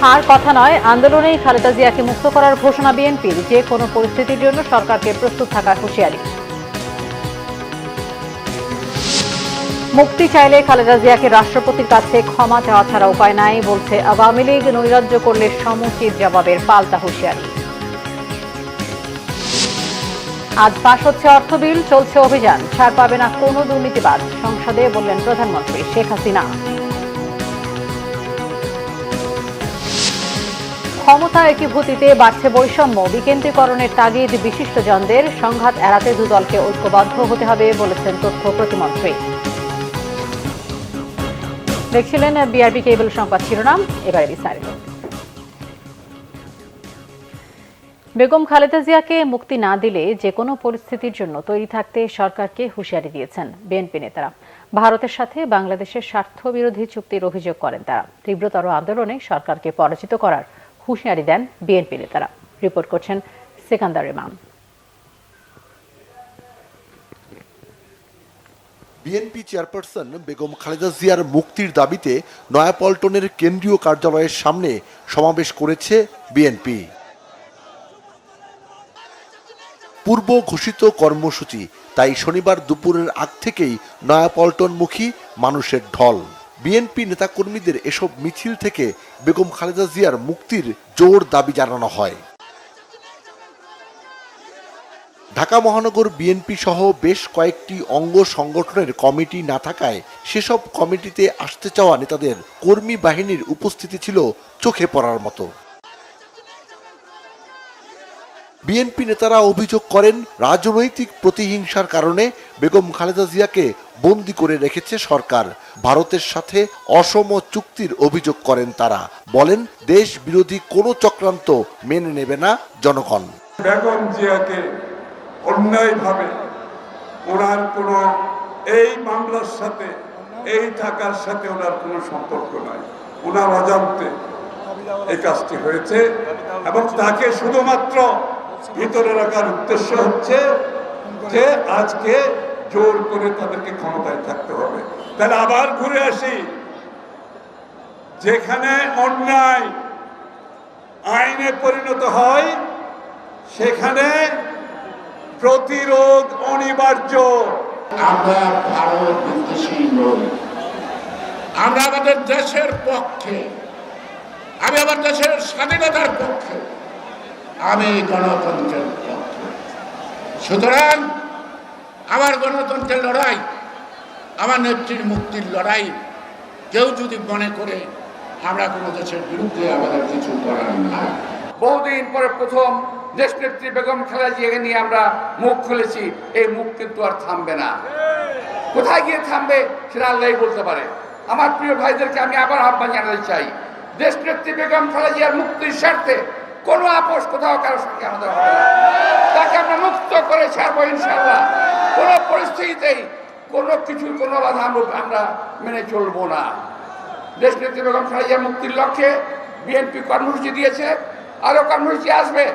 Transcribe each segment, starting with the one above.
আর কথা নয়, আন্দোলনেই খালেদা জিয়াকে মুক্ত করার ঘোষণা বিএনপির। যে কোনো পরিস্থিতির জন্য সরকারকে প্রস্তুত থাকার হুঁশিয়ারি। মুক্তি চাইলে খালেদা জিয়াকে রাষ্ট্রপতির কাছে ক্ষমা চাওয়া ছাড়া উপায় নাই, বলছে আওয়ামী লীগ। নৈরাজ্য করলে সমুচিত জবাবের পাল্টা হুঁশিয়ারি। আজ পাশ হচ্ছে অর্থ বিল, চলছে অভিযান। ছাড় পাবে না কোনো দুর্নীতিবাজ, সংসদে বললেন প্রধানমন্ত্রী শেখ হাসিনা। ক্ষমতা একীভূতিতে বাড়ছে বৈষম্য, বিকেন্দ্রীকরণের তাগিদ বিশিষ্টজনদের। সংঘাত এড়াতে দুদলকে ঐক্যবদ্ধ হতে হবে, বলেছেন তথ্য প্রতিমন্ত্রী। দেখছিলেন বিআরবি কেবল সংবাদ শিরোনাম, এবারে বিস্তারিত। বেগম খালেদা জিয়াকে মুক্তি না দিলে যে কোনো পরিস্থিতির জন্য তৈরি থাকতে সরকারকে হুঁশিয়ারি দিয়েছেন বিএনপি নেতারা। ভারতের সাথে বাংলাদেশের স্বার্থবিরোধী চুক্তির অভিযোগ করেন তারা। তীব্রতর আন্দোলনে সরকারকে পরাজিত করার হুঁশিয়ারি দেন বিএনপি নেতারা। রিপোর্ট করছেন সেকান্দার ইমাম। বিএনপি চেয়ারপারসন বেগম খালেদা জিয়ার মুক্তির দাবিতে নয়াপল্টনের কেন্দ্রীয় কার্যালয়ের সামনে সমাবেশ করেছে বিএনপি। পূর্ব ঘোষিত কর্মসূচি, তাই শনিবার দুপুরের আগ থেকেই নয়াপল্টনমুখী মানুষের ঢল। বিএনপি নেতাকর্মীদের এসব মিছিল থেকে বেগম খালেদা জিয়ার মুক্তির জোর দাবি জানানো হয়। ঢাকা মহানগর বিএনপি সহ বেশ কয়েকটি অঙ্গ সংগঠনের কমিটি না থাকায় সেসব কমিটিতে আসতে চাওয়া নেতাদের কর্মী বাহিনীর উপস্থিতি ছিল চোখে পড়ার মতো। বিএনপি নেতারা অভিযোগ করেন, রাজনৈতিক প্রতিহিংসার কারণে বেগম খালেদা জিয়াকে বন্দী করে রেখেছে সরকার। ভারতের সাথে অসম চুক্তির অভিযোগ করেন তারা। বলেন, দেশ বিরোধী কোনো চক্রান্ত মেনে নেবে না জনগণ। বেগম জিয়াকে অন্যায়ভাবে ওনার কোনো এই মামলার সাথে, এই টাকার সাথে ওনার কোনো সম্পর্ক নাই। ওনার অজান্তে এই কাজটি হয়েছে এবং তাকে শুধুমাত্র ভিতরে রাখার উদ্দেশ্য হচ্ছে যে আজকে জোর করে তাদেরকে ক্ষমতায় থাকতে হবে। তাহলে আবার ঘুরে আসি, যেখানে অন্যায় আইনে পরিণত হয় সেখানে প্রতিরোধ অনিবার্য। আমরা ভারত বিদ্বেষী নই, আমরা আমাদের দেশের পক্ষে, আমি আমার দেশের স্বাধীনতার পক্ষে, আমি গণতন্ত্রের পক্ষে। সুতরাং আমার গণতন্ত্রের লড়াই, আমার নেত্রীর মুক্তির লড়াই কেউ যদি মনে করে আমরা কোনো দেশের বিরুদ্ধে আমাদের কিছু করার না। বহুদিন পরে প্রথম দেশনেত্রী বেগম খালেদা জিয়াকে নিয়ে আমরা মুখ খুলেছি। এই মুখ কিন্তু আর থামবে না। কোথায় গিয়ে থামবে সেটা আল্লাহই বলতে পারে। আমার প্রিয় ভাইদেরকে আমি আবার আহ্বান জানাতে চাই, দেশনেত্রী বেগম খালেদা জিয়ার মুক্তির স্বার্থে কোনো আপোষ কোথাও কারোর সঙ্গে আমাদের হবে না। তাকে আমরা মুক্ত করে ছাড়বো ইনশাআল্লাহ। কোনো পরিস্থিতিতেই কোনো কিছুর কোনো বাধা আমরা মেনে চলবো না। দেশনেত্রী বেগম খালেদা জিয়ার মুক্তির লক্ষ্যে বিএনপি কর্মসূচি দিয়েছে, আরো কর্মসূচি আসবে।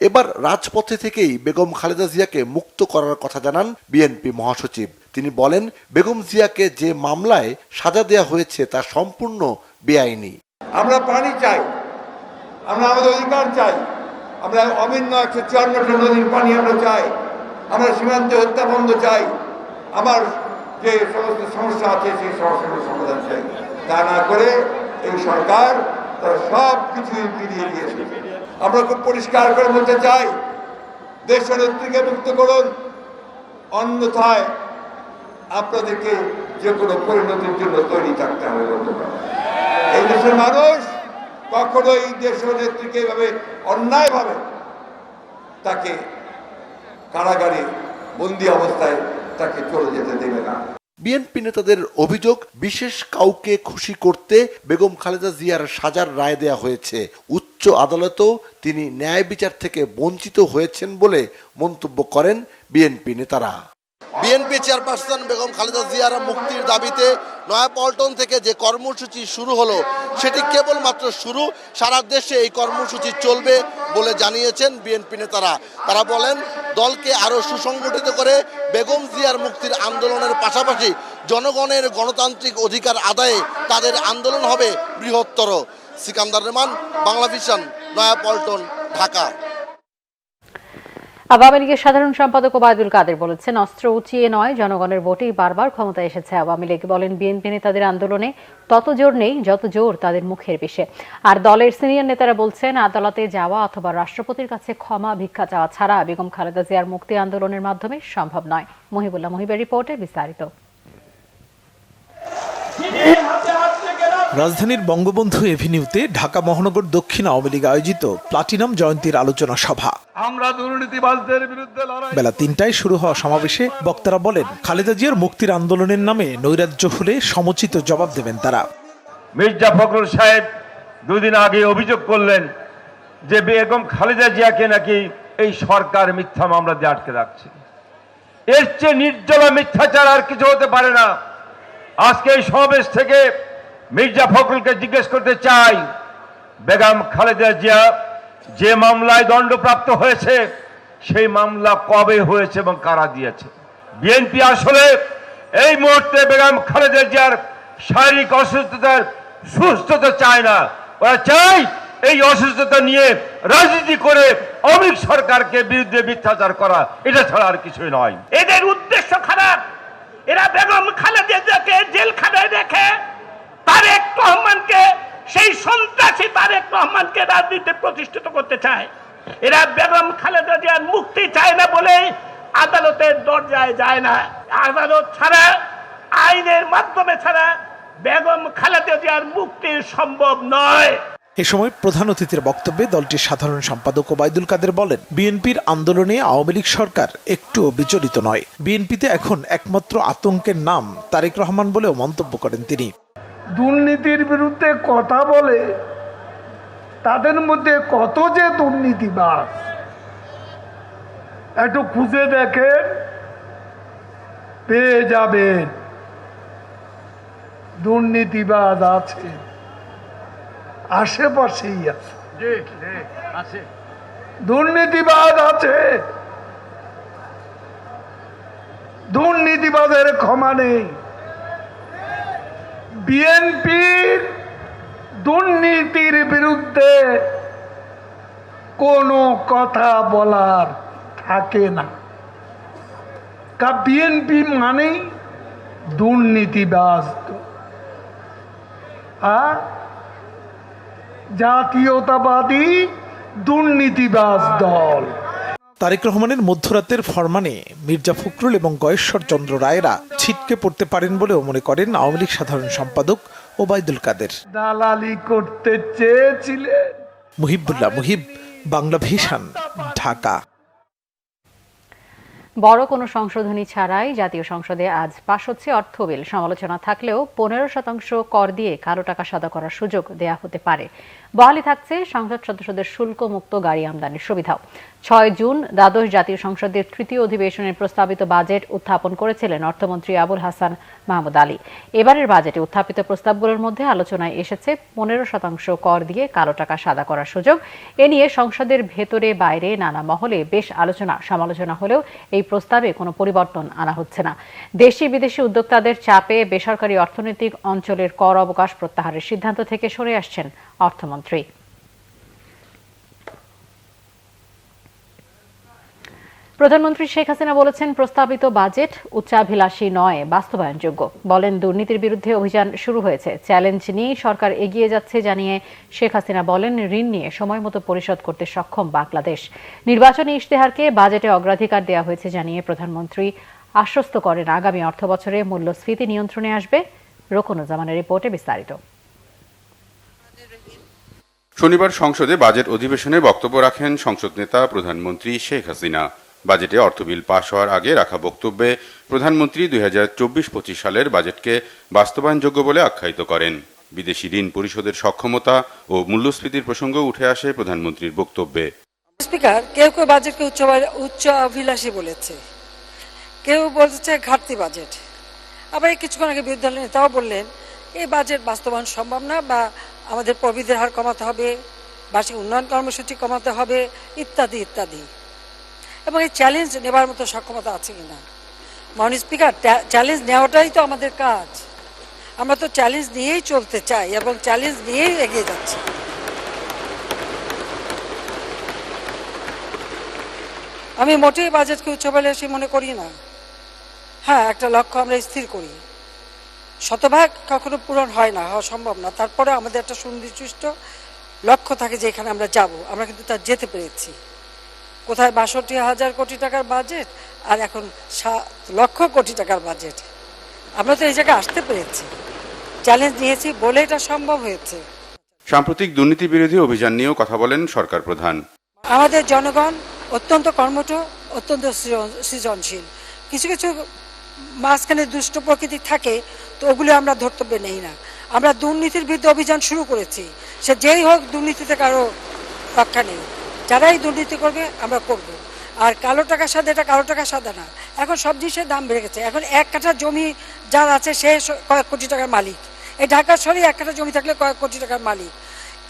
এবার রাজপথে থেকেই বেগম খালেদা জিয়াকে মুক্ত করার কথা জানান বিএনপি মহাসচিব। তিনি বলেন, বেগম জিয়াকে যে মামলায় সাজা দেওয়া হয়েছে তা সম্পূর্ণ বেআইনি। আমরা পানি চাই, আমরা আমাদের অধিকার চাই, আমরা অভিন্ন 154 নদীর পানি আমরা চাই, আমরা সীমান্তে হত্যা বন্ধ চাই, আমার যে সমস্ত সমস্যা আছে সেই সমস্যাগুলোর সমাধান চাই। তা না করে এই সরকার তারা সব কিছুই ফিরিয়ে দিয়েছে। আমরা খুব পরিষ্কার করে বলতে চাই, দেশনেত্রীকে মুক্ত করুন, অন্যথায় আপনাদেরকে যে কোনো পরিণতির জন্য তৈরি থাকতে হবে। এই দেশের মানুষ কখনোই দেশনেত্রীকে এভাবে অন্যায়ভাবে তাকে কারাগারে বন্দী অবস্থায় তাকে চলে যেতে দেবে না। বিএনপি নেতাদের অভিযোগ, বিশেষ কাউকে খুশি করতে বেগম খালেদা জিয়ার সাজার রায় দেয়া হয়েছে। উচ্চ আদালতেও তিনি ন্যায় বিচার থেকে বঞ্চিত হয়েছেন বলে মন্তব্য করেন বিএনপি নেতারা। বিএনপি চেয়ারপারসন বেগম খালেদা জিয়ার মুক্তির দাবিতে নয়াপল্টন থেকে যে কর্মসূচি শুরু হলো সেটি কেবলমাত্র শুরু। সারা দেশে এই কর্মসূচি চলবে বলে জানিয়েছেন বিএনপি নেতারা। তারা বলেন, দলকে আরও সুসংগঠিত করে বেগম জিয়ার মুক্তির আন্দোলনের পাশাপাশি জনগণের গণতান্ত্রিক অধিকার আদায়ে তাদের আন্দোলন হবে বৃহত্তর। সিকান্দার রহমান, বাংলা ভিশন, নয়াপল্টন, ঢাকা। আওয়ামী লীগের সাধারণ সম্পাদক ওবায়দুল কাদের বলেছেন, অস্ত্র উঁচিয়ে নয়, জনগণের ভোটেই বারবার ক্ষমতায় এসেছে আওয়ামী লীগ। বলেন, বিএনপি নেতাদের আন্দোলনে তত জোর নেই যত জোর তাদের মুখের বিষে। আর দলের সিনিয়র নেতারা বলছেন, আদালতে যাওয়া অথবা রাষ্ট্রপতির কাছে ক্ষমা ভিক্ষা চাওয়া ছাড়া বেগম খালেদা জিয়ার মুক্তি আন্দোলনের মাধ্যমে সম্ভব নয়। মহিবুল্লাহ মহিবের রিপোর্টে বিস্তারিত। রাজধানীর বঙ্গবন্ধু এভিনিউতে ঢাকা মহানগর দক্ষিণ আওয়ামী লীগ আয়োজিত প্লাটিনাম জয়ন্তীর আলোচনা সভা। আমরা দুর্নীতিবাজদের বিরুদ্ধে লড়াই। বেলা ৩টায় শুরু হওয়া সমাবেশে বক্তারা বলেন, খালেদা জিয়ার মুক্তির আন্দোলনের নামে নৈরাজ্য হলে সমুচিত জবাব দেবেন তারা। মির্জা ফখরুল সাহেব দুদিন আগে অভিযোগ করলেন যে বেগম খালেদা জিয়াকে নাকি এই সরকার মিথ্যা মামলা দিয়ে আটকে রাখছে। এর চেয়ে নির্জলা মিথ্যাচার আর কিছু হতে পারে না। আজকে এই সমাবেশ থেকে মির্জা ফখরুলকে জিজ্ঞেস করতে চাই, বেগম খালেদা জিয়া যে মামলায় দণ্ডপ্রাপ্ত হয়েছে সেই মামলা কবে হয়েছে এবং কারা দিয়েছে? বিএনপি আসলে এই মুহূর্তে বেগম খালেদা জিয়ার শারীরিক অসুস্থতার সুস্থতা চায় না, ওরা চায় এই অসুস্থতা নিয়ে রাজনীতি করে অমিক সরকারকে বিরুদ্ধে মিথ্যাচার করা, এটা ছাড়া আর কিছুই নয়। এদের উদ্দেশ্য খারাপ। এরা বেগম খালেদা জিয়াকে জেলখানায় রেখে তারেক রহমানকে, সেই সন্ত্রাসী তারেক রহমানকে রাজনীতিতে প্রতিষ্ঠিত করতে চায়। এরা বেগম খালেদা জিয়ার মুক্তি চায় না বলে আদালতের দরজায় যায় না। আদালত ছাড়া, আইনের মাধ্যমে ছাড়া বেগম খালেদা জিয়ার মুক্তি সম্ভব নয়। এ সময় প্রধান অতিথির বক্তব্যে দলটির সাধারণ সম্পাদক ওবায়দুল কাদের বলেন, বিএনপির আন্দোলনে আওয়ামী লীগ সরকার একটুও বিচলিত নয়। বিএনপিতে এখন একমাত্র আতঙ্কের নাম তারেক রহমান বলেও মন্তব্য করেন তিনি। দুর্নীতির বিরুদ্ধে কথা বলে, তাদের মধ্যে কত যে দুর্নীতিবাজ, একটু খুঁজে দেখেন, পেয়ে যাবেন। দুর্নীতিবাজ আছে, আশেপাশেই আছে, দুর্নীতিবাজ আছে, দুর্নীতিবাজের ক্ষমা নেই। বিএনপির দুর্নীতির বিরুদ্ধে কোনো কথা বলার থাকে না। বিএনপি মানেই দুর্নীতিবাজ, জাতীয়তাবাদী দুর্নীতিবাজ দল। তারেক রহমানের মধ্যরাতের ফরমানে মির্জা ফখরুল এবং গয়েশ্বর চন্দ্র রায়েরা ছিটকে পড়তে পারেন বলেও মনে করেন আওয়ামী লীগ সাধারণ সম্পাদক ওবায়দুল কাদের। দালালি করতে চেয়েছিলেন। মুহিবুল্লাহ মুহিব, বাংলা ভিশন, ঢাকা। বড় কোনো সংশোধনী ছাড়াই জাতীয় সংসদে আজ পাশ হচ্ছে অর্থ বিল। সমালোচনা থাকলেও 15% কর দিয়ে কালো টাকা সাদা করার সুযোগ দেয়া হতে পারে। বহালি থাকছে সংসদ সদস্যদের শুল্ক মুক্ত গাড়ি আমদানির সুবিধাও। 6 জুন দ্বাদশ জাতীয় সংসদের তৃতীয় অধিবেশনের প্রস্তাবিত বাজেট উত্থাপন করেছিলেন অর্থমন্ত্রী আবুল হাসান মাহমুদ আলী। এবারের বাজেটে উত্থাপিত প্রস্তাবগুলোর মধ্যে আলোচনায় এসেছে 15% কর দিয়ে কালো টাকা সাদা করার সুযোগ। এ নিয়ে সংসদের ভেতরে বাইরে নানা মহলে বেশ আলোচনা সমালোচনা হলেও এই প্রস্তাবে কোনো পরিবর্তন আনা হচ্ছে না। দেশি বিদেশি উদ্যোক্তাদের চাপে বেসরকারি অর্থনৈতিক অঞ্চলের কর অবকাশ প্রত্যাহারের সিদ্ধান্ত থেকে সরে আসছেন অর্থমন্ত্রী। প্রধানমন্ত্রী শেখ হাসিনা বলেছেন, প্রস্তাবিত বাজেট উচ্চাভিলাষী নয়, বাস্তবায়নযোগ্য। বলেন, দুর্নীতির বিরুদ্ধে অভিযান শুরু হয়েছে, চ্যালেঞ্জ নিয়ে সরকার এগিয়ে যাচ্ছে জানিয়ে শেখ হাসিনা বলেন, ঋণ নিয়ে সময় মতো পরিশোধ করতে সক্ষম বাংলাদেশ। নির্বাচনী ইশতেহারকে বাজেটে অগ্রাধিকার দেওয়া হয়েছে জানিয়ে প্রধানমন্ত্রী আশ্বস্ত করেন, আগামী অর্থবছরে মূল্যস্ফীতি নিয়ন্ত্রণে আসবে। রোকনুজ্জামানের রিপোর্টে বিস্তারিত। শনিবার সংসদে বাজেট অধিবেশনে বক্তব্য রাখেন সংসদ নেতা প্রধানমন্ত্রী শেখ হাসিনা। বাজেটে অর্থ বিল পাশ হওয়ার আগে রাখা বক্তব্যে প্রধানমন্ত্রী 2024-25 সালের বাজেটকে বাস্তবায়নযোগ্য বলে আখ্যায়িত করেন। বিদেশি ঋণ পরিশোধের সক্ষমতা ও মূল্যস্ফীতির প্রসঙ্গ উঠে আসে প্রধানমন্ত্রীর বক্তব্যে। স্পিকার, কেউ কেউ বাজেটকে উচ্চাভিলাষী বলেছে, কেউ বলছে ঘাটতি বাজেট। আবার কিছুক্ষণ আগে বিরোধী দলের নেতাও বললেন, এই বাজেট বাস্তবায়ন সম্ভব না, বা আমাদের প্রবৃদ্ধির হার কমাতে হবে, বার্ষিক উন্নয়ন কর্মসূচি কমাতে হবে, ইত্যাদি ইত্যাদি। এবং এই চ্যালেঞ্জ নেবার মতো সক্ষমতা আছে কিনা? মাননীয় স্পিকার, চ্যালেঞ্জ নেওয়াটাই তো আমাদের কাজ। আমরা তো চ্যালেঞ্জ নিয়েই চলতে চাই এবং চ্যালেঞ্জ নিয়েই এগিয়ে যাচ্ছি। আমি মোটেই বাজেটকে উচ্চাভিলাষী মনে করি না। হ্যাঁ, একটা লক্ষ্য আমরা স্থির করি, শতভাগ কখনো পূরণ হয় না, হওয়া সম্ভব না। তারপরে আমাদের একটা সুনির্দিষ্ট লক্ষ্য থাকে যে এখানে আমরা যাব, আমরা কিন্তু তা যেতে পেরেছি। কোথায় ৬২,০০০ কোটি টাকার বাজেট আর এখন ৭ লক্ষ কোটি টাকার বাজেট। আমরা তো এই জায়গায় আসতে পেরেছি, চ্যালেঞ্জ নিয়েছি বলে এটা সম্ভব হয়েছে। সাম্প্রতিক দুর্নীতি বিরোধী অভিযান নিয়েও কথা বলেন সরকার প্রধান। আমাদের জনগণ অত্যন্ত কর্মঠ, অত্যন্ত সৃজনশীল। কিছু কিছু মাঝখানে দুষ্ট প্রকৃতি থাকে, তো ওগুলো আমরা ধর্তব্যে নেই না। আমরা দুর্নীতির বিরুদ্ধে অভিযান শুরু করেছি, সে যেই হোক, দুর্নীতিতে কারো রক্ষা নেই। যারাই দুর্নীতি করবে আমরা করব। আর কালো টাকার সাথে, এটা কালো টাকার সাথে না, এখন সব জিনিসের দাম বেড়ে গেছে। এখন 1 কাঠা জমি যার আছে সে কয়েক কোটি টাকার মালিক। এই ঢাকা শহরে 1 কাঠা জমি থাকলে কয়েক কোটি টাকার মালিক।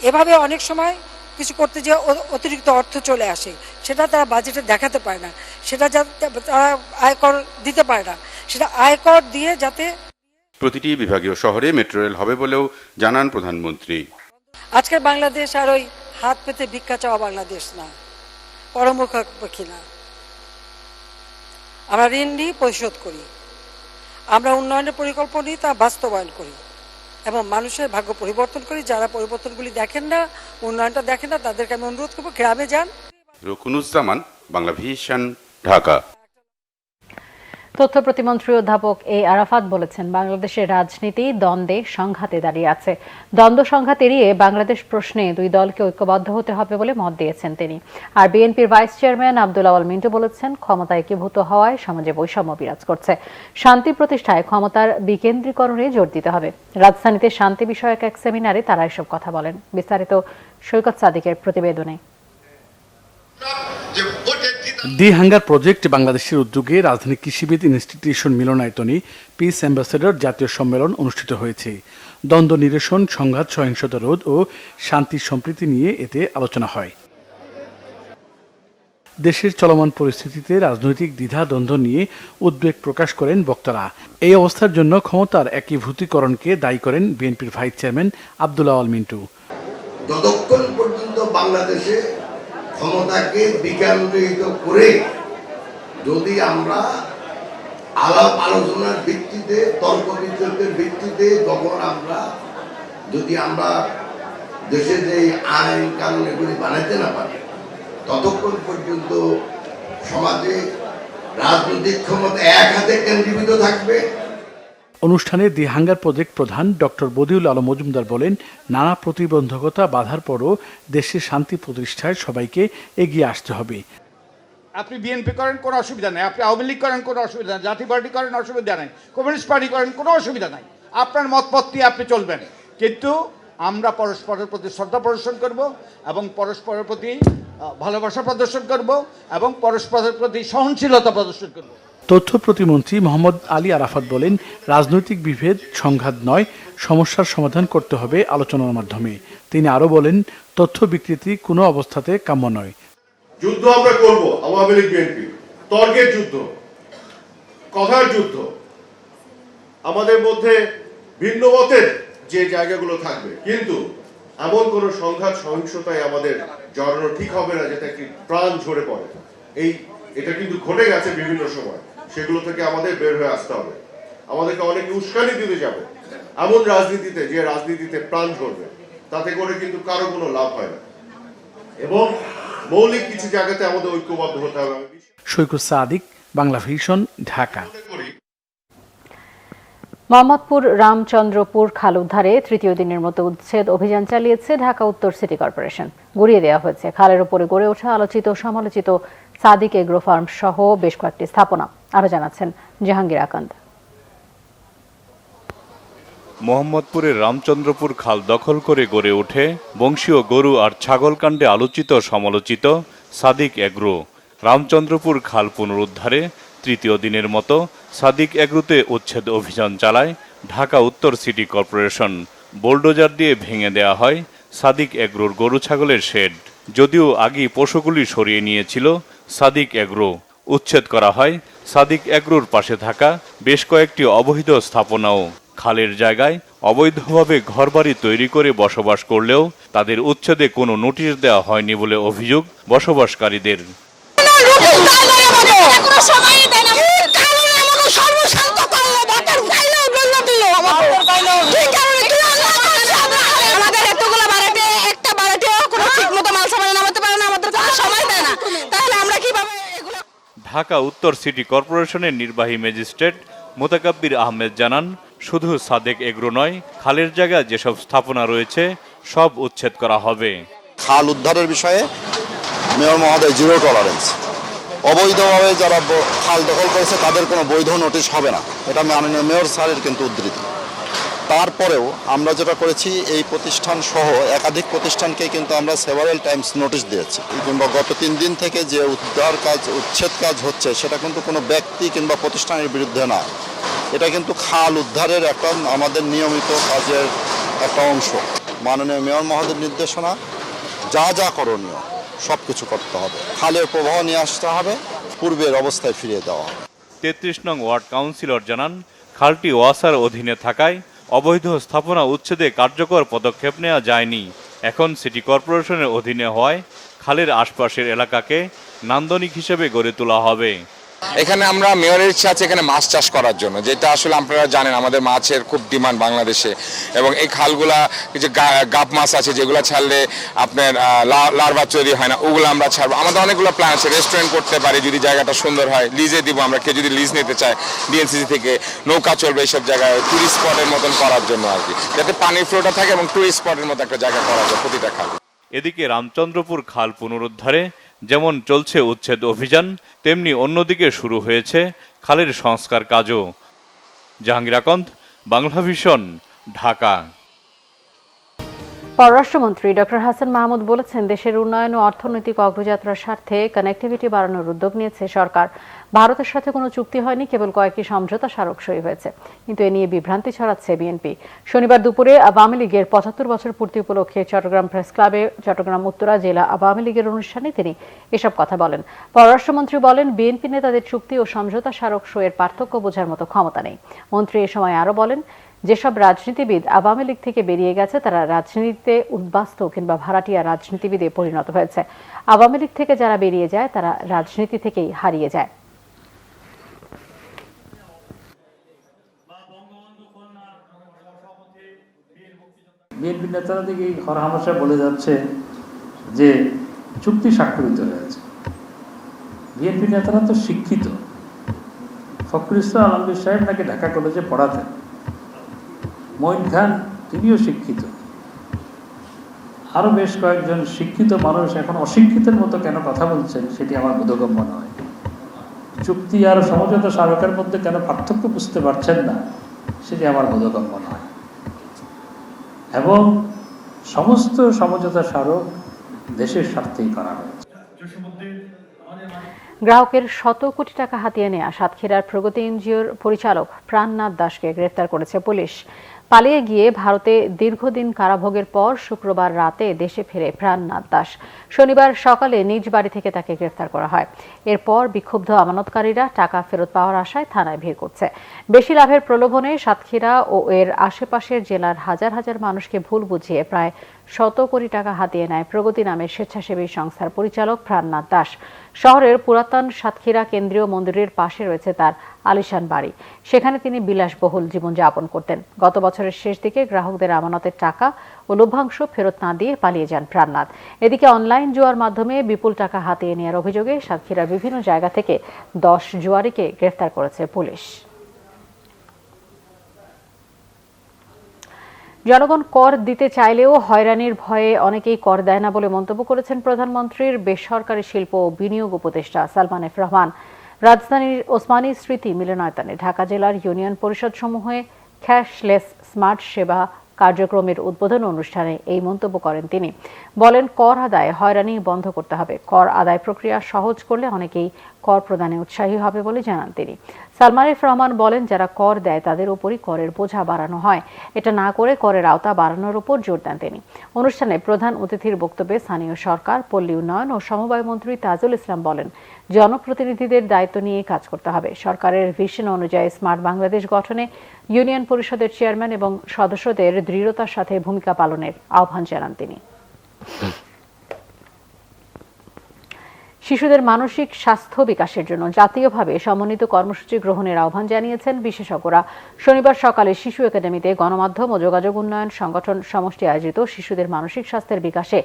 এভাবে অনেক সময় কিছু করতে যে অতিরিক্ত অর্থ চলে আসে, সেটা তারা বাজেটে দেখাতে পারে না, সেটা তারা আয়কর দিতে পারে না, সেটা আয়কর দিয়ে যাতে। প্রতিটি বিভাগীয় শহরে মেট্রো রেল হবে বলেও জানান প্রধানমন্ত্রী। আজকের বাংলাদেশ আর ওই হাত পেতে ভিক্ষা চাওয়া বাংলাদেশ না, পরমুখাপেক্ষী না। আমরা ঋণ নিই, পরিশোধ করি, আমরা উন্নয়নের পরিকল্পনা নিই, তা বাস্তবায়ন করি এবং মানুষের ভাগ্য পরিবর্তন করি। যারা পরিবর্তনগুলি দেখেন না, উন্নয়নটা দেখেন না, তাদেরকে আমি অনুরোধ করবো গ্রামে যান। রকুনুজ্জামান, বাংলা ভিশন, ঢাকা। তথ্য প্রতিমন্ত্রী অধ্যাপক এ আরাফাত বলেছেন, বাংলাদেশের রাজনীতি দ্বন্দ্বে সংঘাতে দাঁড়িয়ে আছে। দ্বন্দ্ব সংঘাত এড়িয়ে বাংলাদেশ প্রশ্নে দুই দলকে ঐক্যবদ্ধ হতে হবে বলে মত দিয়েছেন তিনি। আর বিএনপির ভাইস চেয়ারম্যান আব্দুল আওয়াল মিন্টু বলেছেন, ক্ষমতা একীভূত হওয়ায় সমাজে বৈষম্য বিরাজ করছে। শান্তি প্রতিষ্ঠায় ক্ষমতার বিকেন্দ্রীকরণে জোর দিতে হবে। রাজধানীতে শান্তি বিষয়ক এক সেমিনারে তারা এসব কথা বলেন। বিস্তারিত সৈকত সাদিকের প্রতিবেদনে। দি হাঙ্গার প্রজেক্ট বাংলাদেশের উদ্যোগে রাজধানী কৃষিবিদ ইনস্টিটিউশন মিলনায়তনে পিস অ্যাম্বাসেডর জাতীয় সম্মেলন অনুষ্ঠিত হয়েছে। দ্বন্দ্ব নিরসন, সংঘাত সহিংসতা রোধ ও শান্তি সম্প্রীতি নিয়ে এতে আলোচনা হয়। দেশের চলমান পরিস্থিতিতে রাজনৈতিক দ্বিধা দ্বন্দ্ব নিয়ে উদ্বেগ প্রকাশ করেন বক্তারা। এই অবস্থার জন্য ক্ষমতার একীভূতিকরণকে দায়ী করেন বিএনপির ভাইস চেয়ারম্যান আব্দুল আওয়াল মিন্টু। যতক্ষণ পর্যন্ত বাংলাদেশে ক্ষমতাকে বিকেন্দ্রীকৃত করে যদি আমরা আলাপ আলোচনার ভিত্তিতে, তর্ক বিতর্কের ভিত্তিতে, যখন যদি আমরা দেশে যে আইন কানুন এগুলি বানাইতে না পারি, ততক্ষণ পর্যন্ত সমাজে রাজনৈতিক ক্ষমতা এক হাতে কেন্দ্রীভূত থাকবে। অনুষ্ঠানে দি হাঙ্গার প্রজেক্ট প্রধান ডক্টর বদিউল আলম মজুমদার বলেন, নানা প্রতিবন্ধকতা বাধার পরও দেশে শান্তি প্রতিষ্ঠায় সবাইকে এগিয়ে আসতে হবে। আপনি বিএনপি করেন, কোনো অসুবিধা নেই, আপনি আওয়ামী লীগ করেন, কোনো অসুবিধা নেই, জাতীয় পার্টি করেন, অসুবিধা নেই, কমিউনিস্ট পার্টি করেন, কোনো অসুবিধা নাই, আপনার মতপথ দিয়ে আপনি চলবেন। কিন্তু আমরা পরস্পরের প্রতি শ্রদ্ধা প্রদর্শন করব এবং পরস্পরের প্রতি ভালোবাসা প্রদর্শন করব এবং পরস্পরের প্রতি সহনশীলতা প্রদর্শন করব। তথ্য প্রতিমন্ত্রী মোহাম্মদ আলী আরাফাত বলেন, রাজনৈতিক বিভেদ সংঘাত নয়, সমস্যার সমাধান করতে হবে আলোচনার মাধ্যমে। তিনি আরো বলেন, তথ্য বিকৃতি কোনো অবস্থাতে কাম্য নয়। যুদ্ধ আমরা করব, আওয়ামী লীগ বিএনপি, তর্কের যুদ্ধ, কথার যুদ্ধ, আমাদের মধ্যে ভিন্ন মতের যে জায়গাগুলো থাকবে, কিন্তু এমন কোনো সংঘাত সহিংসতায় আমাদের জড়ানো ঠিক হবে না যেটা কি প্রাণ ঝরে পড়ে। এটা কিন্তু ঘটে গেছে বিভিন্ন সময়, সেগুলো থেকে আমাদের বের হয়ে আসতে হবে। আমাদেরকে অনেকে উস্কানি দিতে যাবে এমন রাজনীতিতে, যে রাজনীতিতে প্রাণ ঝরবে, তাতে করে কিন্তু কারো কোনো লাভ হয় না এবং মৌলিক কিছু জায়গাতে আমাদের ঐক্যবদ্ধ হতে হবে। সৈকত সাদিক, বাংলা ভিশন, ঢাকা। মোহাম্মদপুর রামচন্দ্রপুর খাল উদ্ধারে তৃতীয় দিনের মতো উচ্ছেদ অভিযান চালিয়েছে ঢাকা উত্তর সিটি কর্পোরেশন। গুড়িয়ে দেওয়া হয়েছে খালের উপরে গড়ে ওঠা আলোচিত সমালোচিত সাদিক এগ্রো ফার্ম সহ বেশ কয়েকটি স্থাপনা। আরো জানাচ্ছেন জাহাঙ্গীর আকান্দ। মোহাম্মদপুরের রামচন্দ্রপুর খাল দখল করে গড়ে ওঠে বংশীয় গরু আর ছাগল কাণ্ডে আলোচিত সমালোচিত সাদিক এগ্রো। রামচন্দ্রপুর খাল পুনরুদ্ধারে তৃতীয় দিনের মতো সাদিক এগ্রোতে উচ্ছেদ অভিযান চালায় ঢাকা উত্তর সিটি কর্পোরেশন। বোলডোজার দিয়ে ভেঙে দেয়া হয় সাদিক এগ্রোর গরু ছাগলের শেড। যদিও আগেই পশুগুলি সরিয়ে নিয়েছিল সাদিক এগ্রো, উচ্ছেদ করা হয় সাদিক এগ্রোর পাশে থাকা বেশ কয়েকটি অবৈধ স্থাপনাও। খালের জায়গায় অবৈধভাবে ঘরবাড়ি তৈরি করে বসবাস করলেও তাদের উচ্ছেদে কোনো নোটিশ দেওয়া হয়নি বলে অভিযোগ বসবাসকারীদের। ঢাকা উত্তর সিটি কর্পোরেশনের নির্বাহী ম্যাজিস্ট্রেট মোতাকাব্বির আহমেদ জানান, শুধু সাদেক এগ্রো নয়, খালের জায়গায় যেসব স্থাপনা রয়েছে সব উচ্ছেদ করা হবে। খাল উদ্ধারের বিষয়ে মেয়র মহোদয় জিরো টলারেন্স। অবৈধভাবে যারা খাল দখল করেছে তাদের কোনো বৈধ নোটিশ হবে না, এটা মাননীয় মেয়র স্যারের কিন্তু উদ্ধৃতি। তারপরেও আমরা যেটা করেছি, এই প্রতিষ্ঠান সহ একাধিক প্রতিষ্ঠানকে কিন্তু আমরা সেভারেল টাইমস নোটিশ দিয়েছি। কিংবা গত 3 দিন থেকে যে উচ্ছেদ কাজ হচ্ছে সেটা কিন্তু কোনো ব্যক্তি কিংবা প্রতিষ্ঠানের বিরুদ্ধে না, এটা কিন্তু খাল উদ্ধারের একটা আমাদের নিয়মিত কাজের একটা অংশ। মাননীয় মেয়র মহোদয়ের নির্দেশনা, যা যা করণীয় সব কিছু করতে হবে, খালের প্রবাহ নিয়ে আসতে হবে, পূর্বের অবস্থায় ফিরিয়ে দেওয়া হবে। 33 নং ওয়ার্ড কাউন্সিলর জানান, খালটি ওয়াসার অধীনে থাকায় অবৈধ স্থাপনা উচ্ছেদে কার্যকর পদক্ষেপ নেওয়া যায়নি। এখন সিটি কর্পোরেশনের অধীনে হওয়ায় খালের আশপাশের এলাকাকে নান্দনিক হিসেবে গড়ে তোলা হবে। এখানে আমরা মেয়রের ইচ্ছা আছে এখানে মাছ চাষ করার জন্য, যেটা আসলে আপনারা জানেন আমাদের মাছের খুব ডিমান্ড বাংলাদেশে, এবং এই খালগুলা কিছু গাপ মাছ আছে যেগুলো ছাড়লে আপনার লার্ভা তৈরি হয় না, ওগুলো আমরা ছাড়বো। আমাদের অনেকগুলো প্ল্যান আছে, রেস্টুরেন্ট করতে পারি যদি জায়গাটা সুন্দর হয়, লিজে দিব আমরা, কেউ যদি লিজ নিতে চায় ডিএনসিসি থেকে নৌকা চলবে এইসব জায়গায় টুরিস্ট স্পটের মতন করার জন্য আর কি, যাতে পানির ফ্লোটা থাকে এবং টুরিস্ট স্পটের মতো একটা জায়গা করা যায় প্রতিটা খাল। এদিকে রামচন্দ্রপুর খাল পুনরুদ্ধারে যেমন চলছে উচ্ছেদ অভিযান, তেমনি অন্যদিকে শুরু হয়েছে খালের সংস্কার কাজও। জাহাঙ্গীর আকন্দ, বাংলা ভিশন, ঢাকা। পররাষ্ট্রমন্ত্রী ডক্টর হাসান মাহমুদ বলেছেন, দেশের উন্নয়ন ও অর্থনৈতিক অগ্রযাত্রার স্বার্থে কানেক্টিভিটি বাড়ানোর উদ্যোগ নিয়েছে সরকার। ভারতের সাথে কোনো চুক্তি হয়নি, কেবল কয়েকটি সমঝোতা স্মারক সই হয়েছে। কিন্তু এ নিয়ে বিভ্রান্তি ছড়াচ্ছে বিএনপি। শনিবার দুপুরে আওয়ামী লীগের 75 বছর পূর্তি উপলক্ষে চট্টগ্রাম প্রেস ক্লাবে চট্টগ্রাম উত্তরা জেলা আওয়ামী লীগের অনুষ্ঠানে তিনি এসব কথা বলেন। পররাষ্ট্রমন্ত্রী বলেন, বিএনপি নেতাদের চুক্তি ও সমঝোতা স্মারক সইয়ের পার্থক্য বোঝার মতো ক্ষমতা নেই। মন্ত্রী এ সময় আরও বলেন, যেসব রাজনীতিবিদ আওয়ামী লীগ থেকে বেরিয়ে গেছে তারা রাজনীতিতে উদ্বাস্তু কিংবা ভাড়াটিয়া রাজনীতিবিদে পরিণত হয়েছে। আওয়ামী লীগ থেকে যারা বেরিয়ে যায় তারা রাজনীতি থেকেই হারিয়ে যায়। বিএনপি নেতারা দিকে হরহামেশা বলে যাচ্ছে যে চুক্তি স্বাক্ষরিত হয়েছে। বিএনপি নেতারা তো শিক্ষিত। ফখরুল ইসলাম আলমগীর সাহেব নাকি ঢাকা কলেজে পড়াতেন। মঈন খান তিনিও শিক্ষিত। আরো বেশ কয়েকজন শিক্ষিত মানুষ এখন অশিক্ষিতের মতো কেন কথা বলছেন সেটি আমার বোধগম্য নয়। চুক্তি আর সমঝোতা স্মারকের মধ্যে কেন পার্থক্য বুঝতে পারছেন না সেটি আমার বোধগম্য নয়। এবং সমস্ত সমঝোতা স্মারক দেশের স্বার্থেই করা হয়েছে। গ্রাহকের 100 কোটি টাকা হাতিয়ে নেয়া সাতক্ষীরার প্রগতি এনজিওর পরিচালক প্রাণনাথ দাসকে গ্রেফতার করেছে পুলিশ। পালিয়ে গিয়ে ভারতে দীর্ঘদিন কারাভোগের পর শুক্রবার রাতে দেশে ফেরে প্রাণনাথ দাস। শনিবার সকালে নিজ বাড়ি থেকে তাকে গ্রেফতার করা হয়। এরপর বিক্ষুব্ধ আমানতকারীরা টাকা ফেরত পাওয়ার আশায় থানায় ভিড় করছে। বেশি লাভের প্রলোভনে সাতক্ষীরা ও এর আশেপাশের জেলার হাজার হাজার মানুষকে ভুল বুঝিয়ে প্রায় 100 কোটি টাকা হাতিয়ে নেয় প্রগতি নামের স্বেচ্ছাসেবী সংস্থার পরিচালক প্রাণনাথ দাস। শহরের পুরাতন সাতক্ষীরা কেন্দ্রীয় মন্দিরের পাশে রয়েছে তার আলিশান বাড়ি। সেখানে তিনি বিলাসবহুল জীবনযাপন করতেন। গত বছরের শেষ দিকে গ্রাহকদের আমানতের টাকা ও লভ্যাংশ ফেরত না দিয়ে পালিয়ে যান প্রাণনাথ। এদিকে অনলাইন জুয়ার মাধ্যমে বিপুল টাকা হাতিয়ে নেওয়ার অভিযোগে সাতক্ষীরার বিভিন্ন জায়গা থেকে 10 জুয়ারিকে গ্রেফতার করেছে পুলিশ। জনগণ কর দিতে চাইলেও হয়রানির ভয়ে অনেকেই কর দেয় না বলে মন্তব্য করেছেন প্রধানমন্ত্রীর বেসরকারি শিল্প ও বিনিয়োগ উপদেষ্টা সালমান এফ রহমান। রাজধানীর ওসমানী স্মৃতি মিলনায়তনে ঢাকা জেলার ইউনিয়ন পরিষদ সমূহে ক্যাশলেস স্মার্ট সেবা কার্যক্রমের উদ্বোধন অনুষ্ঠানে এই মন্তব্য করেন তিনি। বলেন, কর আদায় হয়রানি বন্ধ করতে হবে। কর আদায় প্রক্রিয়া সহজ করলে অনেকেই কর প্রদানে উৎসাহী হবে বলে জানান তিনি। সালমান এফ রহমান বলেন, যারা কর দেয় তাদের উপরই করের বোঝা বাড়ানো হয়, এটা না করে করের আওতা বাড়ানোর উপর জোর দেন তিনি। অনুষ্ঠানে প্রধান অতিথির বক্তব্যে স্থানীয় সরকার, পল্লী উন্নয়ন ও সমবায় মন্ত্রী তাজুল ইসলাম বলেন, জনপ্রতিনিধিদের দায়িত্ব নিয়ে কাজ করতে হবে। সরকারের ভিশন অনুযায়ী স্মার্ট বাংলাদেশ গঠনে ইউনিয়ন পরিষদের চেয়ারম্যান এবং সদস্যদের দৃঢ়তার সাথে ভূমিকা পালনের আহ্বান জানান তিনি। শিশুদের মানসিক স্বাস্থ্য বিকাশের জন্য জাতীয়ভাবে সমন্বিত কর্মসূচি গ্রহণের আহ্বান জানিয়েছেন বিশেষজ্ঞরা। শনিবার সকালে শিশু একাডেমিতে গণমাধ্যম ও যোগাযোগ উন্নয়ন সংগঠন সমষ্টি আয়োজিত শিশুদের মানসিক স্বাস্থ্যের বিকাশে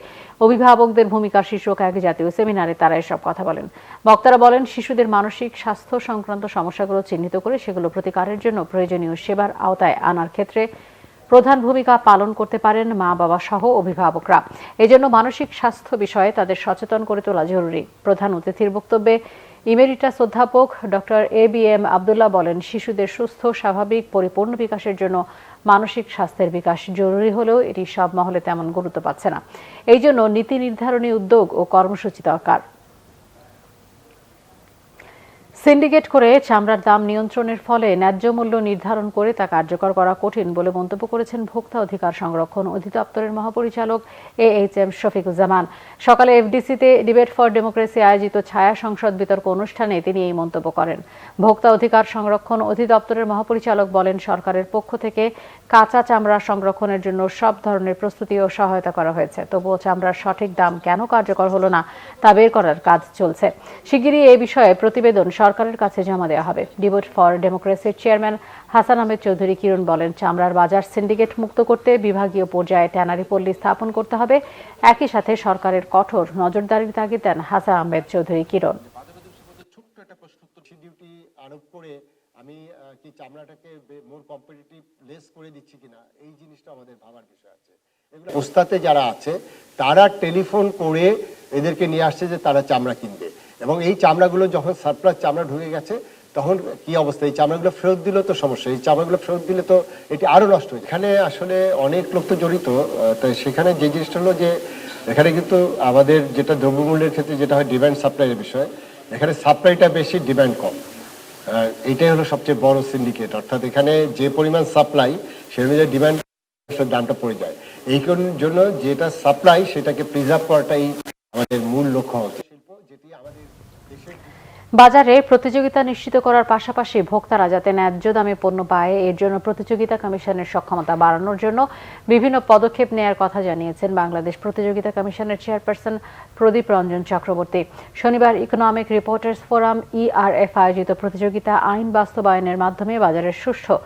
অভিভাবকদের ভূমিকা শীর্ষক এক জাতীয় সেমিনারে তারা এসব কথা বলেন। বক্তারা বলেন, শিশুদের মানসিক স্বাস্থ্য সংক্রান্ত সমস্যাগুলো চিহ্নিত করে সেগুলো প্রতিকারের জন্য প্রয়োজনীয় সেবার আওতায় আনার ক্ষেত্রে প্রধান ভূমিকা পালন করতে পারেন মা বাবা সহ অভিভাবকরা। এজন্য মানসিক স্বাস্থ্য বিষয়ে তাদের সচেতন করে তোলা জরুরি। প্রধান অতিথির বক্তব্যে ইমেরিটাস অধ্যাপক ডক্টর ABM আব্দুল্লাহ বলেন, শিশুদের সুস্থ, স্বাভাবিক, পরিপূর্ণ বিকাশের জন্য মানসিক স্বাস্থ্যের বিকাশ জরুরি হলেও এটি সব মহলে তেমন গুরুত্ব পাচ্ছে না। এই জন্য নীতি নির্ধারণী উদ্যোগ ও কর্মসূচি দরকার। সিন্ডিকেট করে চামড়ার দাম নিয়ন্ত্রণের ফলে ন্যায্য মূল্য নির্ধারণ করে তা কার্যকর করা কঠিন বলে মন্তব্য করেছেন ভোক্তা অধিকার সংরক্ষণ অধিদপ্তরের মহাপরিচালক AHM শফিকুজ্জামান। সকালে FDC-তে ডিবেট ফর ডেমোক্রেসি আয়োজিত ছায়া সংসদ বিতর্ক অনুষ্ঠানে তিনি এই মন্তব্য করেন। ভোক্তা অধিকার সংরক্ষণ অধিদপ্তরের মহাপরিচালক বলেন, সরকারের পক্ষ থেকে কাঁচা চামড়া সংরক্ষণের জন্য সব ধরনের প্রস্তুতি ও সহায়তা করা হয়েছে। তবুও চামড়ার সঠিক দাম কেন কার্যকর হলো না তা বের করার কাজ চলছে। শিগগিরই এই বিষয়ে প্রতিবেদন সরকারের কাছে জমা দেওয়া হবে। ডিবেট ফর ডেমোক্রেসির চেয়ারম্যান হাসান আহমেদ চৌধুরী কিরণ বলেন, চামড়ার বাজার সিন্ডিকেট মুক্ত করতে বিভাগীয় পর্যায়ে ট্যানারি পল্লী স্থাপন করতে হবে। একই সাথে সরকারের কঠোর নজরদারির তাগিদ দেন হাসান আহমেদ চৌধুরী কিরণ। আমি কি চামড়াটাকে মোর কম্পিটিটিভ লেস করে দিচ্ছি কিনা, এই জিনিসটা আমাদের ভাবার বিষয় আছে। ওস্তাতে যারা আছে তারা টেলিফোন করে এদেরকে নিয়ে আসছে যে তারা চামড়া কিনবে, এবং এই চামড়াগুলো যখন সারপ্লাস চামড়া ঢুকে গেছে তখন কি অবস্থা, এই চামড়াগুলো ফেরত দিলেও তো সমস্যা, এই চামড়াগুলো ফেরত দিলে তো এটি আরো নষ্ট হয়ে যায়। এখানে আসলে অনেক লোক তো জড়িত, তাই সেখানে যে জিনিসটা হলো যে এখানে কিন্তু আমাদের যেটা দ্রব্যমূল্যের ক্ষেত্রে যেটা হয় ডিমান্ড সাপ্লাইয়ের বিষয়, এখানে সাপ্লাইটা বেশি, ডিমান্ড কম। এইটাই হলো সবচেয়ে বড় সিন্ডিকেট, অর্থাৎ এখানে যে পরিমাণ সাপ্লাই সেই অনুযায়ী ডিমান্ড দামটা পড়ে যায়। এই জন্য যেটা সাপ্লাই সেটাকে প্রিজার্ভ করাটাই আমাদের মূল লক্ষ্য হচ্ছে। শিল্প যেটি আমাদের দেশের বাজারে প্রতিযোগিতা নিশ্চিত করার পাশাপাশি ভোক্তারা যাতে ন্যায্য দামে পণ্য পায় এর জন্য প্রতিযোগিতা কমিশনের সক্ষমতা বাড়ানোর জন্য বিভিন্ন পদক্ষেপ নেয়ার কথা জানিয়েছেন বাংলাদেশ প্রতিযোগিতা কমিশনের চেয়ারপারসন প্রদীপ রঞ্জন চক্রবর্তী। শনিবার ইকোনমিক রিপোর্টার্স ফোরাম ERF আয়োজিত প্রতিযোগিতা আইন বাস্তবায়নের মাধ্যমে বাজারের সুষ্ঠু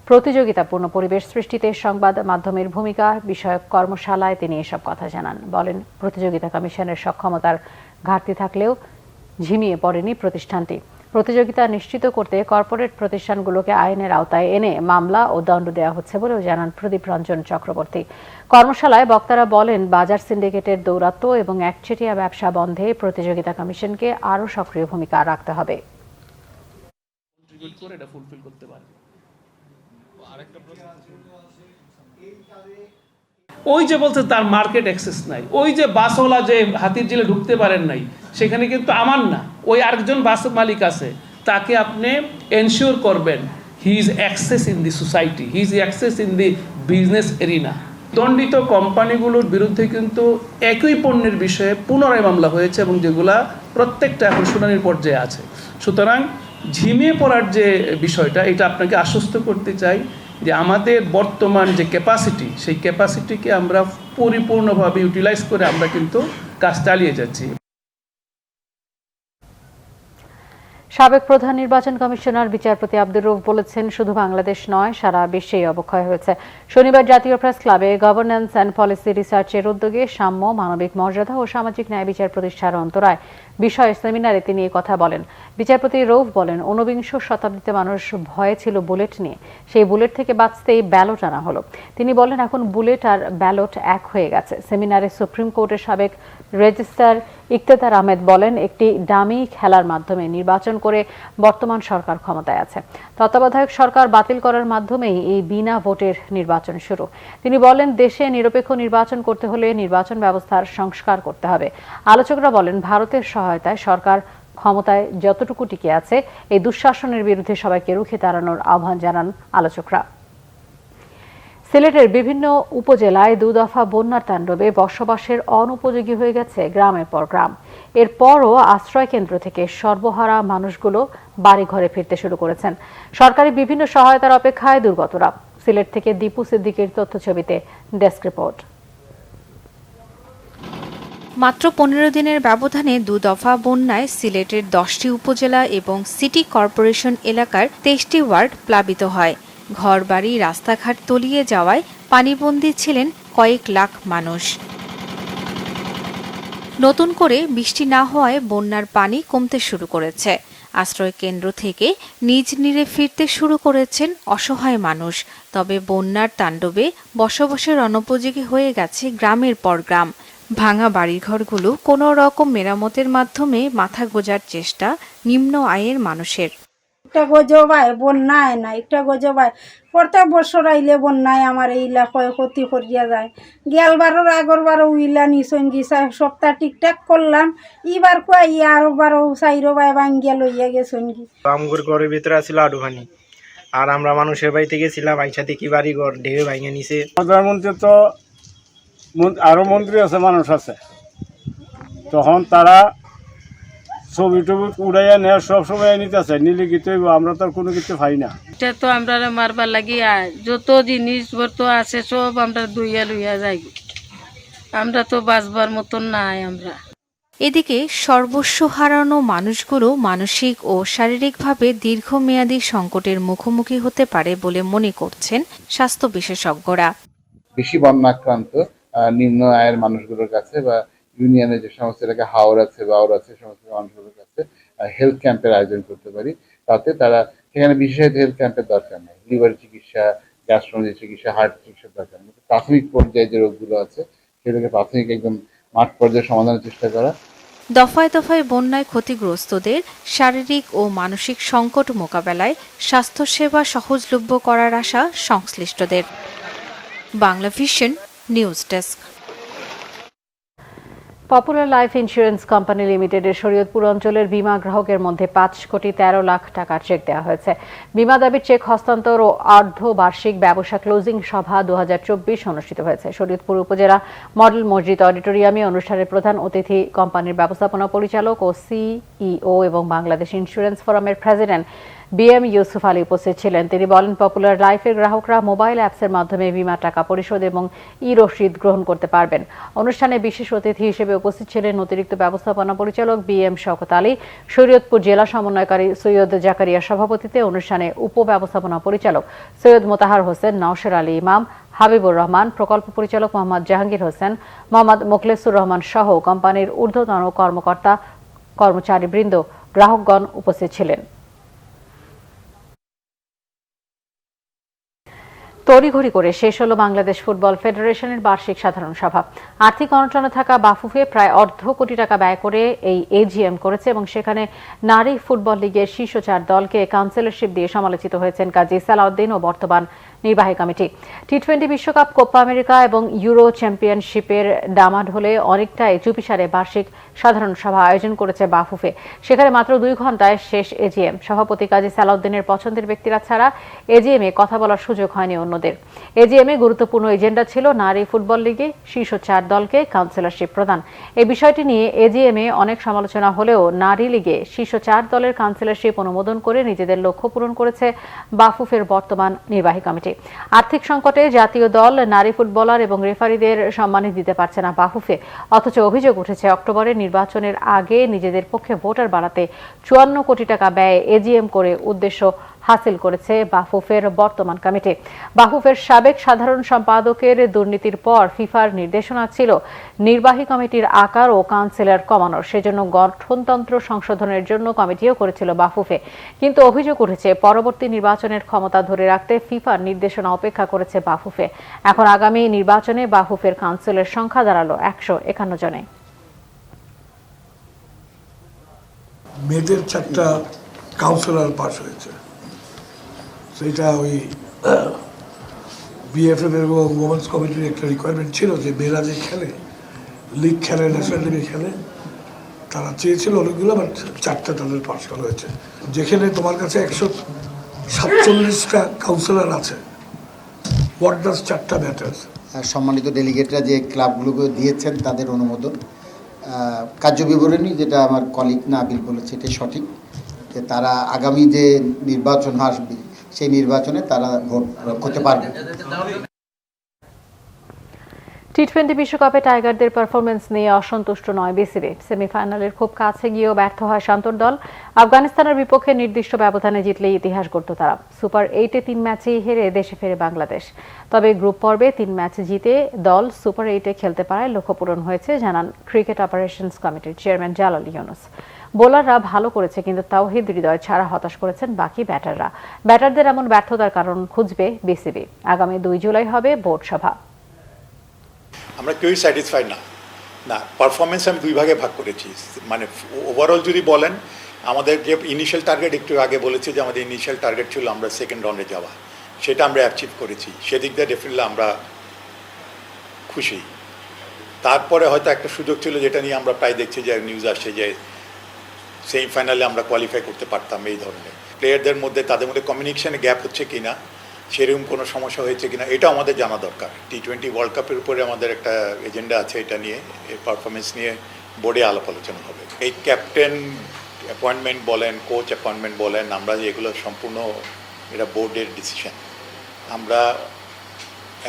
প্রতিযোগিতাপূর্ণ পরিবেশ সৃষ্টিতে সংবাদ মাধ্যমের ভূমিকা বিষয়ক কর্মশালায় তিনি এসব কথা জানান। বলেন, প্রতিযোগিতা কমিশনের সক্ষমতার ঘাটতি থাকলেও ঝিমিয়ে পড়েনি প্রতিষ্ঠানটি। প্রতিযোগিতা নিশ্চিত করতে কর্পোরেট প্রতিষ্ঠানগুলোকে আইনের আওতায় এনে মামলা ও দণ্ড দেওয়া হচ্ছে বলেও জানান প্রদীপ রঞ্জন চক্রবর্তী। কর্মশালায় বক্তারা বলেন, বাজার সিন্ডিকেটের দৌরাত্ম্য এবং একচেটিয়া ব্যবসা বন্ধে প্রতিযোগিতা কমিশনকে আরও সক্রিয় ভূমিকা রাখতে হবে। ওই যে বলছে তার মার্কেট অ্যাক্সেস নাই, ওই যে বাসওয়ালা যে হাতির ঝিলে ঢুকতে পারেন নাই, সেখানে কিন্তু আমার না, ওই আরেকজন বাস মালিক আছে, তাকে আপনি এনশিওর করবেন he is access in the society, he is access in the business arena. দণ্ডিত কোম্পানিগুলোর বিরুদ্ধে কিন্তু একই পণ্যের বিষয়ে পুনরায় মামলা হয়েছে এবং যেগুলা প্রত্যেকটা এখন শুনানির পর্যায়ে আছে। সুতরাং ঝিমিয়ে পড়ার যে বিষয়টা, এটা আপনাকে আশ্বস্ত করতে চাই যে আমাদের বর্তমান যে ক্যাপাসিটি, সেই ক্যাপাসিটিকে আমরা পরিপূর্ণভাবে ইউটিলাইজ করে আমরা কিন্তু কাজ চালিয়ে যাচ্ছি। সাবেক প্রধান নির্বাচন কমিশনার বিচারপতি আব্দুর রউফ বলেছেন, শুধু বাংলাদেশ নয়, সারা বিশ্বেই অবক্ষয় হয়েছে। শনিবার জাতীয় প্রেস ক্লাবে গভর্নেন্স অ্যান্ড পলিসি রিসার্চের উদ্যোগে সাম্য, মানবিক মর্যাদা ও সামাজিক ন্যায় বিচার প্রতিষ্ঠার অন্তরায় বিষয় সেমিনারে তিনি এই কথা বলেন। বিচারপতি রউফ বলেন, ঊনবিংশ শতাব্দীতে মানুষ ভয়ে ছিল বুলেট নিয়ে, সেই বুলেট থেকে বাঁচতেই ব্যালট আনা হলো। তিনি বলেন, এখন বুলেট আর ব্যালট এক হয়ে গেছে। সেমিনারে সুপ্রিম কোর্টের সাবেক রেজিস্ট্রার ইকতেদার আহমেদ বলেন, একটি ডামি খেলার মাধ্যমে নির্বাচন করে বর্তমান সরকার ক্ষমতায় আছে। তত্ত্বাবধায়ক সরকার বাতিল করার মাধ্যমেই এই বিনা ভোটের নির্বাচন শুরু। তিনি বলেন, দেশে নিরপেক্ষ নির্বাচন করতে হলে নির্বাচন ব্যবস্থার সংস্কার করতে হবে। আলোচকরা বলেন, ভারতের সহায়তায় সরকার ক্ষমতায় যতটুকু টিকে আছে এই দুঃশাসনের বিরুদ্ধে সবাইকে রুখে দাঁড়ানোর আহ্বান জানান আলোচকরা। সিলেটের বিভিন্ন উপজেলায় 2 দফা বন্যার তাণ্ডবে বসবাসের অনুপযোগী হয়ে গেছে গ্রামের পর গ্রাম। এরপরও আশ্রয় কেন্দ্র থেকে সর্বহারা মানুষগুলো বাড়িঘরে ফিরতে শুরু করেছেন। সরকারি বিভিন্ন সহায়তার অপেক্ষায় দুর্গতরা। সিলেট থেকে দীপু সিদ্দিকের তথ্যছবিতে ডেস্ক রিপোর্ট। মাত্র 15 দিনের ব্যবধানে 2 দফা বন্যায় সিলেটের 10টি উপজেলা এবং সিটি কর্পোরেশন এলাকার 23টি ওয়ার্ড প্লাবিত হয়। ঘরবাড়ি রাস্তাঘাট তলিয়ে যাওয়ায় পানিবন্দী ছিলেন কয়েক লাখ মানুষ। নতুন করে বৃষ্টি না হওয়ায় বন্যার পানি কমতে শুরু করেছে। আশ্রয় কেন্দ্র থেকে নিজ নিরে ফিরতে শুরু করেছেন অসহায় মানুষ। তবে বন্যার তাণ্ডবে বসবাসের অনুপযোগী হয়ে গেছে গ্রামের পর গ্রাম। ভাঙা বাড়িঘরগুলো কোনো রকম মেরামতের মাধ্যমে মাথা গোঁজার চেষ্টা নিম্ন আয়ের মানুষের। একটা গজবায় বন্যায় না, একটা গজবায় প্রত্যেক বছর আইলে বন্যায় আমার এই এলাকায় ক্ষতি করিয়া যায়। গেলবারও আগরবারও উইলা নিছন গিসা সপ্তাহ ঠিকঠাক করলাম, এবার কুয়াই আরো বারো চাইরো বাই ভাঙ্গিয়া লইয়া গেছন গি। আমগুর ঘরের ভিতরে ছিল আডুখানি, আর আমরা মানুষের বাড়িতে গেছিলাম, আইসা দেখি বাড়ি ঘর ঢেউ ভাঙে নিছে। প্রধানমন্ত্রী তো আরো মন্ত্রী আছে, মানুষ আছে, তখন তারা ছবি টবি উড়াইয়া নেওয়া সব সময় নিতেছে, নিলে কিন্তু আমরা তো কোনো কিছু পাই না। এটা তো আমরা মারবার লাগিয়া যত জিনিস তো আছে সব আমরা দুইয়া লইয়া যাই, আমরা তো বাঁচবার মতন নাই আমরা। এদিকে সর্বস্ব হারানো মানুষগুলো মানসিক ও শারীরিকভাবে দীর্ঘমেয়াদী সংকটের মুখোমুখি হতে পারে বলে মনে করছেন স্বাস্থ্য বিশেষজ্ঞরা। বেশি বন্যাক্রান্ত নিম্ন আয়ের মানুষগুলোর কাছে বা ইউনিয়নের যে সমস্ত এলাকা হাওর আছে বা আওর আছে সমস্ত মানুষগুলোর কাছে হেলথ ক্যাম্পের আয়োজন করতে পারি, তাতে তারা সেখানে বিশেষায়িত হেলথ ক্যাম্পের দরকার নেই। লিভার চিকিৎসা, গ্যাস্ট্রোলজি চিকিৎসা, হার্ট চিকিৎসার দরকার নেই। প্রাথমিক পর্যায়ে যে রোগগুলো আছে সেগুলোকে প্রাথমিক একদম মাঠ পর্যায়ে সমাধানের চেষ্টা করা। দফায় দফায় বন্যায় ক্ষতিগ্রস্তদের শারীরিক ও মানসিক সংকট মোকাবেলায় স্বাস্থ্যসেবা সহজলভ্য করার আশা সংশ্লিষ্টদের। Bangla vision news desk. Popular life insurance company লিমিটেডের শরীয়তপুর অঞ্চলের বীমা গ্রাহকের মধ্যে 5,13 লাখ টাকার চেক দেওয়া হয়েছে। বীমা দাবির চেক হস্তান্তর ও অর্ধবার্ষিক ব্যবসা ক্লোজিং সভা 2024 অনুষ্ঠিত হয়েছে। শরীয়তপুর উপজেলা মডেল মসজিদ অডিটোরিয়ামে অনুষ্ঠানের প্রধান অতিথি কোম্পানির ব্যবস্থাপনা পরিচালক ও সিইও এবং বাংলাদেশ ইন্স্যুরেন্স ফোরামের প্রেসিডেন্ট বিএম ইউসুফ আলী উপস্থিত ছিলেন। তিনি বলেন, পপুলার লাইফের গ্রাহকরা মোবাইল অ্যাপসের মাধ্যমে বীমা টাকা পরিশোধ এবং রসিদ গ্রহণ করতে পারবেন। অনুষ্ঠানে বিশেষ অতিথি হিসেবে উপস্থিত ছিলেন অতিরিক্ত ব্যবস্থাপনা পরিচালক বিএম শওকত আলী, শরীয়তপুর জেলা সমন্বয়কারী সৈয়দ জাকারিয়া সভাপতিত্বে অনুষ্ঠানে উপব্যবস্থাপনা পরিচালক সৈয়দ মোতাহার হোসেন, নওশের আলী ইমাম, হাবিবুর রহমান, প্রকল্প পরিচালক মোহাম্মদ জাহাঙ্গীর হোসেন, মোহাম্মদ মোখলেসুর রহমান সহ কোম্পানির ঊর্ধ্বতন কর্মকর্তা কর্মচারীবৃন্দ, গ্রাহকগণ উপস্থিত ছিলেন। তড়িঘড়ি করে শেষ হলো বাংলাদেশ ফুটবল ফেডারেশনের বার্ষিক সাধারণ সভা। আর্থিক অনটনে থাকা বাফুফে প্রায় $1.5 কোটি টাকা ব্যয় করে এই এজিএম করেছে এবং সেখানে নারী ফুটবল লিগের শীর্ষ 4 দলকে কাউন্সিলরশিপ দিয়ে সমালোচিত হয়েছেন কাজী সালাউদ্দিন ও বর্তমান নির্বাহী কমিটি। টি20 বিশ্বকাপ, কোপা আমেরিকা এবং ইউরো চ্যাম্পিয়নশিপের ডামাডোলে অনেকটাই চুপিসারে বার্ষিক সাধারণ সভা আয়োজন করেছে বাফুফে। সেখানে মাত্র 2 ঘন্টায় শেষ এজিএম। সভাপতি কাজী সালাউদ্দিনের পছন্দের ব্যক্তিরা ছাড়া এজিএমে কথা বলার সুযোগ হয়নি অন্যদের। এজিএমে গুরুত্বপূর্ণ এজেন্ডা ছিল নারী ফুটবল লিগে শীর্ষ 4 দলকে কাউন্সিলরশিপ প্রদান। এই বিষয়টি নিয়ে এজিএমে অনেক সমালোচনা হলেও নারী লিগে শীর্ষ 4 দলের কাউন্সিলরশিপ অনুমোদন করে নিজেদের লক্ষ্য পূরণ করেছে বাফুফের বর্তমান নির্বাহী কমিটি। আর্থিক সংকটে জাতীয় দল, নারী ফুটবলার এবং রেফারিদের সম্মানিত দিতে পারছে না বাফুফে। অথচ অভিযোগ উঠেছে অক্টোবরের নির্বাচনের আগে নিজেদের পক্ষে ভোটার বাড়াতে 54 কোটি টাকা ব্যয়ে এজিএম করে উদ্দেশ্য হাসিল করেছে বাফুফের বর্তমান কমিটি। বাফুফের সাবেক সাধারণ সম্পাদকের দুর্নীতির পর ফিফার নির্দেশনা ছিল নির্বাহী কমিটির আকার ও কাউন্সিলর কমানোর। সেজন্য গঠনতন্ত্র সংশোধনের জন্য কমিটিও করেছিল বাফুফে। কিন্তু অভিযোগ উঠেছে পরবর্তী নির্বাচনের ক্ষমতা ধরে রাখতে ফিফার নির্দেশনা অপেক্ষা করেছে বাফুফে। এখন আগামী নির্বাচনে বাফুফের কাউন্সিলের সংখ্যা দাঁড়ালো 151 জনে। মেয়েদের 4টা কাউন্সিলর পাস হয়েছে, সেটা ওই বিএফএফ এবং ওমেন্স কমিটির একটা রিকোয়ারমেন্ট ছিল যে মেয়েরা যে খেলে, লিগ খেলে, ন্যাশনাল লিগে খেলে, তারা চেয়েছিল অনেকগুলো, বাট 4টা তাদের পাশ করা হয়েছে। যেখানে তোমার কাছে 147টা কাউন্সিলর আছে, হোয়াট ডাজ 4টা ম্যাটার? সম্মানিত ডেলিগেটরা যে ক্লাবগুলোকে দিয়েছেন তাদের অনুমোদন, কার্য বিবরণী যেটা আমার কলিগ নাবিল বলেছে এটাই সঠিক, যে তারা আগামী যে নির্বাচন আসবে সেই নির্বাচনে তারা ভোট করতে পারবে। টি-20 বিশ্বকাপে টাইগারদের পারফরমেন্স নিয়ে অসন্তুষ্ট নয় বিসিবি। সেমিফাইনালের খুব কাছে গিয়েও ব্যর্থ হয় শান্তর দল। আফগানিস্তানের বিপক্ষে নির্দিষ্ট ব্যবধানে জিতলেই ইতিহাস গড়ত তারা। সুপার 8-এ 3 ম্যাচেই হেরে দেশে ফেরে বাংলাদেশ। তবে গ্রুপ পর্বে 3 ম্যাচ জিতে দল সুপার 8-এ খেলতে পারায় লক্ষ্য পূরণ হয়েছে জানান ক্রিকেট অপারেশনস কমিটির চেয়ারম্যান জালাল ইউনুস। বোলাররা ভালো করেছে, কিন্তু তাওহিদ হৃদয় ছাড়া হতাশ করেছেন বাকি ব্যাটাররা। ব্যাটারদের এমন ব্যর্থতার কারণ খুঁজবে বিসিবি। আগামী 2 জুলাই হবে বোর্ড সভা। আমরা কেউই স্যাটিসফাইড না পারফরমেন্স আমি 2 ভাগে ভাগ করেছি। মানে ওভারঅল যদি বলেন, আমাদের যে ইনিশিয়াল টার্গেট, একটু আগে বলেছি যে আমাদের ইনিশিয়াল টার্গেট ছিল আমরা সেকেন্ড রাউন্ডে যাওয়া, সেটা আমরা অ্যাচিভ করেছি। সেদিক দিয়ে ডেফিনেটলি আমরা খুশি। তারপরে হয়তো একটা সুযোগ ছিল যেটা নিয়ে আমরা প্রায় দেখছি যে নিউজ আসছে যে সেমিফাইনালে আমরা কোয়ালিফাই করতে পারতাম। এই ধরনের প্লেয়ারদের মধ্যে তাদের মধ্যে কমিউনিকেশনে গ্যাপ হচ্ছে কিনা, সেরকম কোনো সমস্যা হয়েছে কিনা, এটা আমাদের জানা দরকার। টি-20 ওয়ার্ল্ড কাপের উপরে আমাদের একটা এজেন্ডা আছে, এটা নিয়ে এই পারফরমেন্স নিয়ে বোর্ডে আলাপ আলোচনা হবে। এই ক্যাপ্টেন অ্যাপয়েন্টমেন্ট বলেন, কোচ অ্যাপয়েন্টমেন্ট বলেন, আমরা এগুলো সম্পূর্ণ এটা বোর্ডের ডিসিশন। আমরা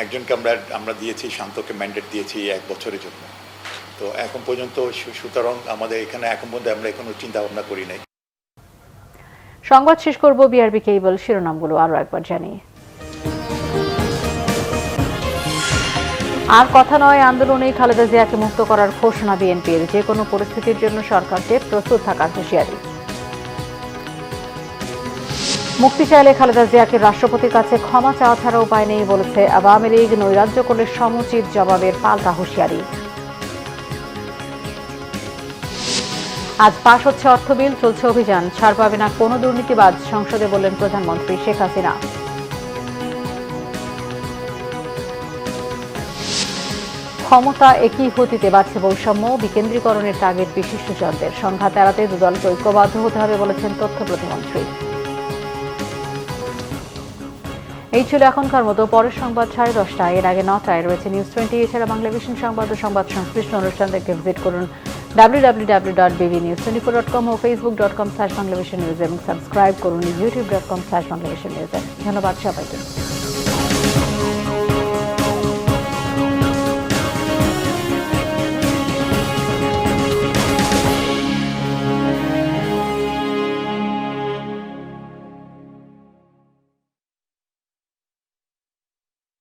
একজনকে আমরা দিয়েছি, শান্তকে ম্যান্ডেট দিয়েছি 1 বছরের জন্য। তো এখন পর্যন্ত সুতরাং আমাদের এখানে এখন পর্যন্ত আমরা কোনো চিন্তা ভাবনা করি নাই। সংবাদ শেষ করব বিআরবি কেবল শিরোনামগুলো আরো একবার জানিয়ে। আর কথা নয়, আন্দোলনে খালেদা জিয়াকে মুক্ত করার ঘোষণা বিএনপির। যে কোনো পরিস্থিতির জন্য সরকারকে প্রস্তুত থাকার হুঁশিয়ারি। মুক্তি চাইলে খালেদা জিয়াকে রাষ্ট্রপতির কাছে ক্ষমা চাওয়া ছাড়া উপায় নেই বলেছে আওয়ামী লীগ। নৈরাজ্য করলে সমুচিত জবাবের পাল্টা হুঁশিয়ারি। আজ পাশ হচ্ছে অর্থ বিল, চলছে অভিযান। ছাড় পাবে না কোনো দুর্নীতিবাজ, সংসদে বললেন প্রধানমন্ত্রী শেখ হাসিনা। ক্ষমতা একই গতিতে বাড়ছে বৈষম্য, বিকেন্দ্রীকরণের টার্গেট বিশিষ্টজনদের। সংঘাত এড়াতে দুদলকে ঐক্যবদ্ধ হতে হবে বলেছেন তথ্য প্রতিমন্ত্রী। এই ছিল এখনকার মতো। পরের সংবাদ 10:30। এর আগে 9টায় রয়েছে নিউজ 20। এছাড়া বাংলাদেশের সংবাদ ও সংবাদ সংশ্লিষ্ট অনুষ্ঠান দেখতে ভিজিট করুন www.bbnews24.com ও facebook.com/bangladeshi news এবং সাবস্ক্রাইব করুন youtube.com/bangladeshi news। ধন্যবাদ সবাইকে।